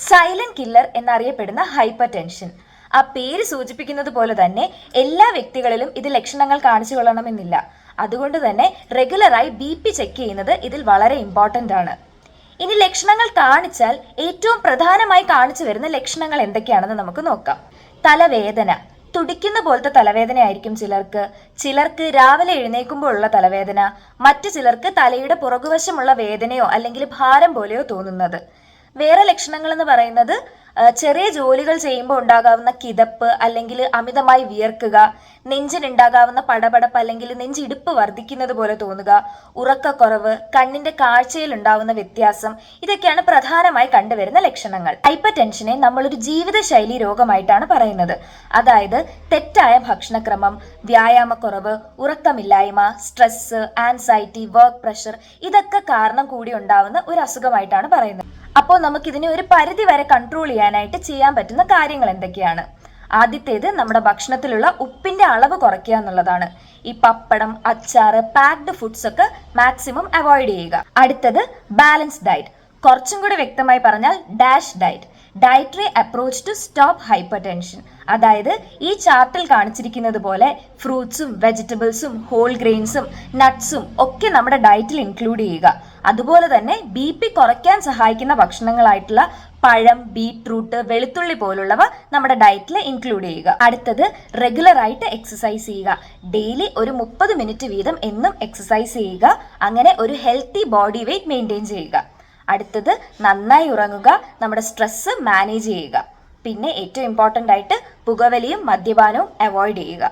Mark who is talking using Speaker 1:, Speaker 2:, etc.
Speaker 1: Silent killer എന്നറിയപ്പെടുന്ന hyper tension. ആ പേര് സൂചിപ്പിക്കുന്നത് പോലെ തന്നെ എല്ലാ വ്യക്തികളിലും ഇത് ലക്ഷണങ്ങൾ കാണിച്ചു കൊള്ളണമെന്നില്ല. അതുകൊണ്ട് തന്നെ റെഗുലറായി BP ചെക്ക് ചെയ്യുന്നത് ഇതിൽ വളരെ ഇമ്പോർട്ടൻ്റ് ആണ്. ഇനി ലക്ഷണങ്ങൾ കാണിച്ചാൽ ഏറ്റവും പ്രധാനമായി കാണിച്ചു വരുന്ന ലക്ഷണങ്ങൾ എന്തൊക്കെയാണെന്ന് നമുക്ക് നോക്കാം. തലവേദന, തുടിക്കുന്ന പോലത്തെ തലവേദന ആയിരിക്കും ചിലർക്ക് രാവിലെ എഴുന്നേൽക്കുമ്പോഴുള്ള തലവേദന, മറ്റു ചിലർക്ക് തലയുടെ പുറകുവശമുള്ള വേദനയോ അല്ലെങ്കിൽ ഭാരം പോലെയോ തോന്നുന്നത്. വേറെ ലക്ഷണങ്ങൾ എന്ന് പറയുന്നത് ചെറിയ ജോലികൾ ചെയ്യുമ്പോൾ ഉണ്ടാകാവുന്ന കിതപ്പ് അല്ലെങ്കിൽ അമിതമായി വിയർക്കുക, നെഞ്ചിനുണ്ടാകാവുന്ന പടപടപ്പ് അല്ലെങ്കിൽ നെഞ്ചിടിപ്പ് വർദ്ധിക്കുന്നത് പോലെ തോന്നുക, ഉറക്കക്കുറവ്, കണ്ണിന്റെ കാഴ്ചയിൽ ഉണ്ടാവുന്ന വ്യത്യാസം, ഇതൊക്കെയാണ് പ്രധാനമായി കണ്ടുവരുന്ന ലക്ഷണങ്ങൾ. ഹൈപ്പർ ടെൻഷനെ നമ്മളൊരു ജീവിതശൈലി രോഗമായിട്ടാണ് പറയുന്നത്. അതായത് തെറ്റായ ഭക്ഷണക്രമം, വ്യായാമക്കുറവ്, ഉറക്കമില്ലായ്മ, സ്ട്രെസ്, ആൻസൈറ്റി, വർക്ക് പ്രഷർ, ഇതൊക്കെ കാരണം കൂടി ഉണ്ടാവുന്ന ഒരു അസുഖമായിട്ടാണ് പറയുന്നത്. അപ്പോൾ നമുക്കിതിനെ ഒരു പരിധി വരെ കൺട്രോൾ ചെയ്യാൻ പറ്റുന്ന കാര്യങ്ങൾ എന്തൊക്കെയാണ്? ആദ്യത്തേത് നമ്മുടെ ഭക്ഷണത്തിലുള്ള ഉപ്പിന്റെ അളവ് കുറയ്ക്കുക എന്നുള്ളതാണ്. ഈ പപ്പടം, അച്ചാറ്, പാക്ഡ് ഫുഡ്സ് ഒക്കെ മാക്സിമം അവോയ്ഡ് ചെയ്യുക. അടുത്തത് ബാലൻസ് ഡയറ്റ്, കുറച്ചും കൂടി വ്യക്തമായി പറഞ്ഞാൽ dash diet, dietary approach to stop ഹൈപ്പർ ടെൻഷൻ. അതായത് ഈ ചാർട്ടിൽ കാണിച്ചിരിക്കുന്നത് പോലെ ഫ്രൂട്ട്സും വെജിറ്റബിൾസും ഹോൾ ഗ്രെയിൻസും നട്ട്സും ഒക്കെ നമ്മുടെ ഡയറ്റിൽ ഇൻക്ലൂഡ് ചെയ്യുക. അതുപോലെ തന്നെ BP കുറയ്ക്കാൻ സഹായിക്കുന്ന ഭക്ഷണങ്ങളായിട്ടുള്ള പഴം, ബീട്രൂട്ട്, വെളുത്തുള്ളി പോലുള്ളവ നമ്മുടെ ഡയറ്റിൽ ഇൻക്ലൂഡ് ചെയ്യുക. അടുത്തത് റെഗുലറായിട്ട് എക്സസൈസ് ചെയ്യുക. ഡെയിലി ഒരു 30 മിനിറ്റ് വീതം എന്നും എക്സസൈസ് ചെയ്യുക. അങ്ങനെ ഒരു ഹെൽത്തി ബോഡി വെയ്റ്റ് മെയിൻറ്റെയിൻ ചെയ്യുക. അടുത്തത് നന്നായി ഉറങ്ങുക, നമ്മുടെ സ്ട്രെസ് മാനേജ് ചെയ്യുക. പിന്നെ ഏറ്റവും ഇമ്പോർട്ടൻ്റ് ആയിട്ട് പുകവലിയും മദ്യപാനവും അവോയ്ഡ് ചെയ്യുക.